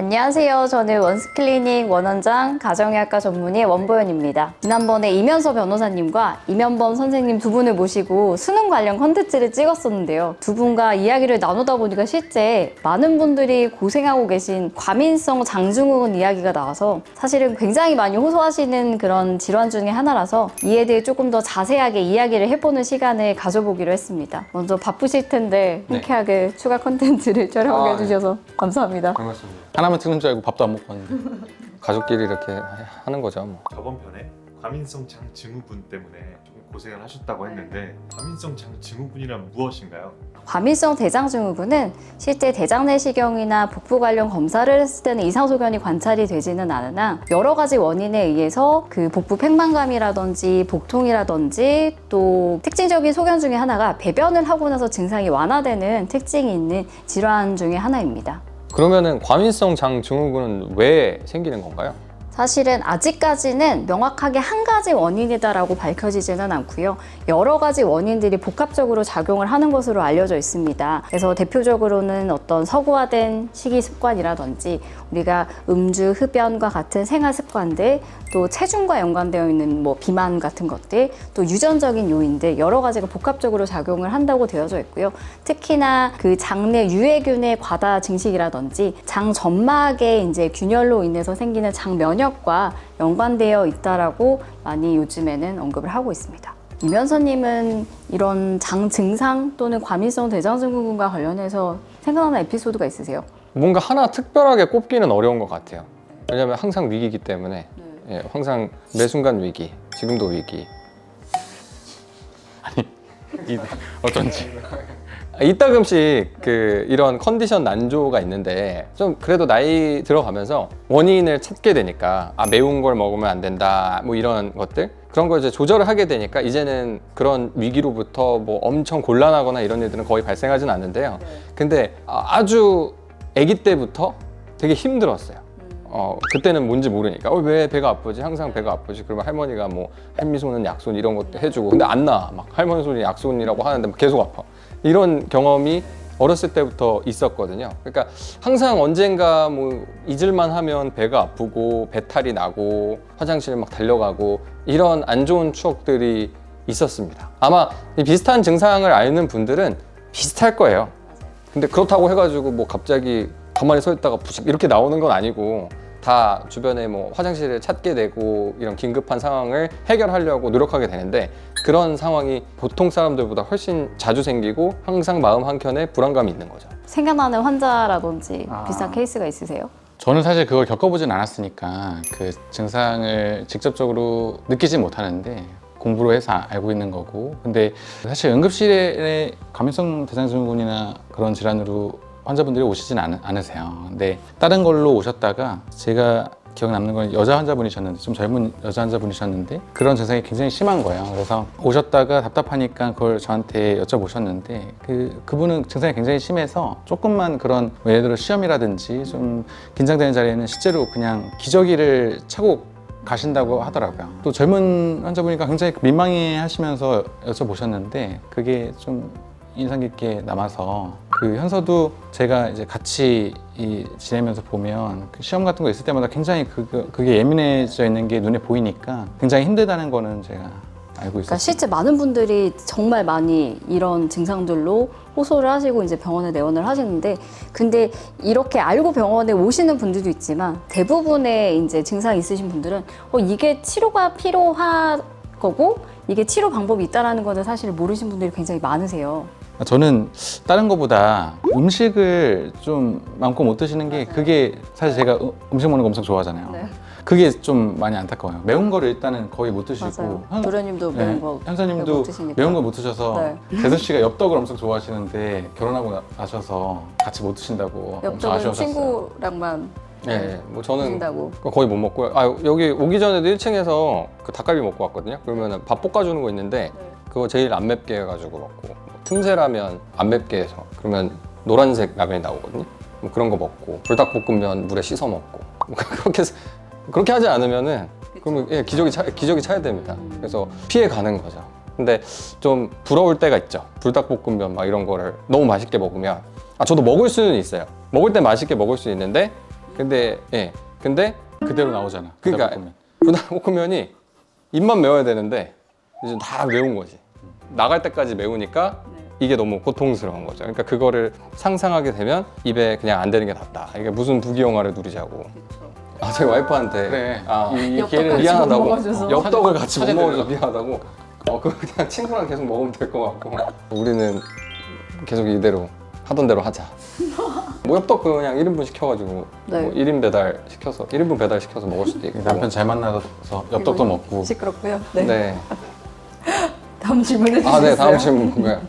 안녕하세요. 저는 원스클리닉 원원장 가정의학과 전문의 원보연입니다. 지난번에 이면서 변호사님과 이면범 선생님 두 분을 모시고 수능 관련 컨텐츠를 찍었었는데요. 두 분과 이야기를 나누다 보니까 실제 많은 분들이 고생하고 계신 과민성 장증후군 이야기가 나와서 사실은 굉장히 많이 호소하시는 그런 질환 중에 하나라서 이에 대해 조금 더 자세하게 이야기를 해보는 시간을 가져보기로 했습니다. 먼저 바쁘실 텐데 흔쾌하게 추가 컨텐츠를 촬영해 주셔서 감사합니다. 반갑습니다. 하나만 찍는 줄 알고 밥도 안 먹고 왔는데 가족끼리 이렇게 하는 거죠 뭐. 저번 편에 과민성 장증후군 때문에 조금 고생을 하셨다고 했는데 과민성 장증후군이란 무엇인가요? 과민성 대장증후군은 실제 대장 내시경이나 복부 관련 검사를 했을 때는 이상 소견이 관찰이 되지는 않으나 여러 가지 원인에 의해서 그 복부 팽만감이라든지 복통이라든지 또 특징적인 소견 중에 하나가 배변을 하고 나서 증상이 완화되는 특징이 있는 질환 중에 하나입니다. 그러면은 과민성 장증후군은 왜 생기는 건가요? 사실은 아직까지는 명확하게 한 가지 원인이다라고 밝혀지지는 않고요. 여러 가지 원인들이 복합적으로 작용을 하는 것으로 알려져 있습니다. 그래서 대표적으로는 어떤 서구화된 식이 습관이라든지 우리가 음주, 흡연과 같은 생활 습관들, 또 체중과 연관되어 있는 뭐 비만 같은 것들, 또 유전적인 요인들 여러 가지가 복합적으로 작용을 한다고 되어져 있고요. 특히나 그 장내 유해균의 과다 증식이라든지 장 점막의 이제 균열로 인해서 생기는 장 면역과 연관되어 있다라고 많이 요즘에는 언급을 하고 있습니다. 이면서님은 이런 장 증상 또는 과민성 대장증후군과 관련해서 생각나는 에피소드가 있으세요? 뭔가 하나 특별하게 꼽기는 어려운 것 같아요. 왜냐면 항상 위기이기 때문에 예, 항상 매 순간 위기, 지금도 위기. 아니 어쩐지 이따금씩 이런 컨디션 난조가 있는데 좀 그래도 나이 들어가면서 원인을 찾게 되니까 매운 걸 먹으면 안 된다 뭐 이런 것들 그런 걸 이제 조절을 하게 되니까 이제는 그런 위기로부터 뭐 엄청 곤란하거나 이런 일들은 거의 발생하진 않는데요. 근데 아주 아기 때부터 되게 힘들었어요. 그때는 뭔지 모르니까 왜 배가 아프지? 항상 배가 아프지? 그러면 할머니가 뭐 현미손은 약손 이런 것도 해주고 근데 안 나아. 막 할머니 손이 약손이라고 하는데 막 계속 아파. 이런 경험이 어렸을 때부터 있었거든요. 그러니까 항상 언젠가 뭐 잊을만 하면 배가 아프고 배탈이 나고 화장실 막 달려가고 이런 안 좋은 추억들이 있었습니다. 아마 이 비슷한 증상을 앓는 분들은 비슷할 거예요. 근데 그렇다고 해가지고 뭐 갑자기 가만히 서 있다가 부식 이렇게 나오는 건 아니고 다 주변에 뭐 화장실을 찾게 되고 이런 긴급한 상황을 해결하려고 노력하게 되는데 그런 상황이 보통 사람들보다 훨씬 자주 생기고 항상 마음 한켠에 불안감이 있는 거죠. 생각나는 환자라든지 비슷한 케이스가 있으세요? 저는 사실 그걸 겪어보진 않았으니까 그 증상을 직접적으로 느끼진 못하는데 공부로 해서 알고 있는 거고 근데 사실 응급실에 과민성 대장증후군이나 그런 질환으로 환자분들이 오시진 않으세요. 근데 다른 걸로 오셨다가 제가 기억 남는 건 여자 환자분이셨는데 좀 젊은 여자 환자분이셨는데 그런 증상이 굉장히 심한 거예요. 그래서 오셨다가 답답하니까 그걸 저한테 여쭤보셨는데 그분은 증상이 굉장히 심해서 조금만 그런 뭐 예를 들어 시험이라든지 좀 긴장되는 자리에는 실제로 그냥 기저귀를 차고 가신다고 하더라고요. 또 젊은 환자분이니까 굉장히 민망해 하시면서 여쭤보셨는데 그게 좀 인상 깊게 남아서 그 현서도 제가 이제 같이 지내면서 보면 그 시험 같은 거 있을 때마다 굉장히 그게 예민해져 있는 게 눈에 보이니까 굉장히 힘들다는 거는 제가 알고 있었어요. 그러니까 실제 많은 분들이 정말 많이 이런 증상들로 호소를 하시고 이제 병원에 내원을 하시는데 근데 이렇게 알고 병원에 오시는 분들도 있지만 대부분의 이제 증상이 있으신 분들은 이게 치료가 필요한 거고 이게 치료 방법이 있다라는 거는 사실 모르신 분들이 굉장히 많으세요. 저는 다른 거보다 음식을 좀 마음껏 못 드시는 게 그게 사실 제가 음식 먹는 거 엄청 좋아하잖아요. 네. 그게 좀 많이 안타까워요. 매운 거를 일단은 거의 못 드시고 맞아요. 도련님도 매운 거 현서님도 못 드시니까. 매운 거 못 드셔서 네. 대선 씨가 엽떡을 엄청 좋아하시는데 결혼하고 나셔서 같이 못 드신다고 엄청 옆쪽은 아쉬워하셨어요. 친구랑만 네, 뭐 저는 드신다고. 거의 못 먹고요. 여기 오기 전에도 1층에서 그 닭갈비 먹고 왔거든요. 그러면 밥 볶아주는 거 있는데 그거 제일 안 맵게 해가지고 먹고 틈새라면 안 맵게 해서 그러면 노란색 라면이 나오거든요. 뭐 그런 거 먹고 불닭볶음면 물에 씻어 먹고 뭐 그렇게 하지 않으면은 그러면 기저귀 차야 됩니다. 그래서 피해 가는 거죠. 근데 좀 부러울 때가 있죠. 불닭볶음면 막 이런 거를 너무 맛있게 먹으면 저도 먹을 수는 있어요. 먹을 때 맛있게 먹을 수 있는데 근데 예. 근데 그대로 나오잖아. 그러니까 보면. 부닭볶음면이 입만 매워야 되는데 이제 다 매운 거지. 나갈 때까지 매우니까 이게 너무 고통스러운 거죠. 그러니까 그거를 상상하게 되면 입에 그냥 안 되는 게 낫다. 이게 무슨 부귀영화를 누리자고. 아, 저희 와이프한테 그래. 이 엽떡 기회를 같이 미안하다고 못 먹어줘서. 엽떡을 같이 못 사진 먹어줘서 들어가. 미안하다고. 그거 그냥 친구랑 계속 먹으면 될 것 같고. 우리는 계속 이대로 하던 대로 하자. 뭐 엽떡 그냥 1인분 시켜가지고 네. 뭐 1인 배달 시켜서 1인분 배달 시켜서 먹을 수도 있고. 남편 잘 만나서 엽떡도 먹고. 시끄럽고요. 네. 네. 다음 질문해 주시겠어요? 아, 네, 다음 질문 뭐야?